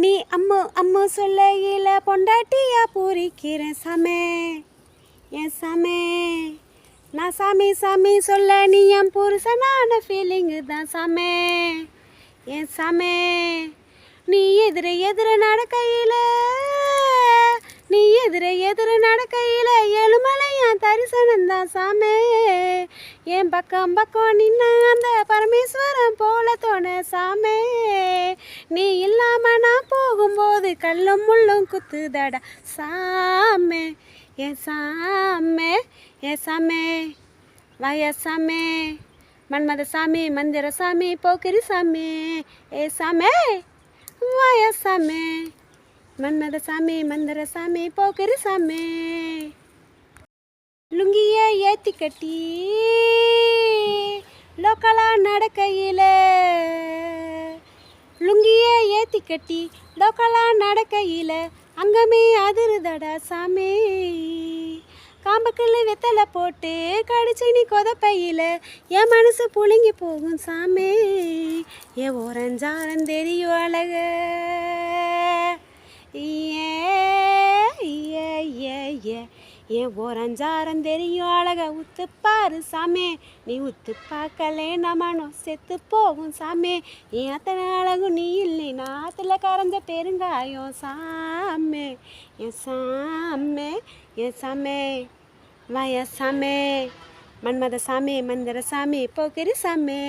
நீ அம்மு அம்மு சொல்லையில பொண்டாட்டியா பூரிக்கிறேன் சாமே என் சாமே. நான் சாமி சாமி சொல்ல நீ என் புருஷனான ஃபீலிங்கு தான் சாமே என் சாமே. நீ எதிர நடக்கையில் நடக்கையில் ஏழுமலையான் தரிசனம் தான் சாமே. என் பக்கம் நின்ன அந்த பரமேஸ்வரன் போல தோண சாமே. நீ இல்லாம நான் போகும்போது கல்லும் முள்ளும் குத்துதடா சாமே என் சாமே என் சாமே. வயசாமே மன்மத சாமி மந்திர சாமி போக்கிரி சாமி ஏ சாமே. வயசாமே மன்மத சாமி மந்திர சாமி போக்கிரி சாமி. லுங்கிய ஏத்தி கட்டி லோக்கலா நடக்கையில் லுங்கிய ஏத்தி கட்டி லோக்கலா நடக்கையில் அங்கமே அதிருதடா சாமி. காம்புக்குள்ள வெத்தலை போட்டு கடிச்சு நீ கொதப்பையில் என் மனசு புழுங்கி போகும் சாமி. என் ஓரஞ்சாரம் தெரியும் அழக என் ஓரஞ்சாரம் தெரியும் அழக உத்துப்பாரு சாமி. நீ உத்து பார்க்கலே நமனும் செத்து போகும் சாமி. நீ அத்தனை அழகும் நீ இல்லை நாத்துல கரைஞ்ச பெருங்காயம் சாமி என் சாமி என் சாமி. வயசாமே மன்மத சாமி மந்திர சாமி போக்கிரி சாமி.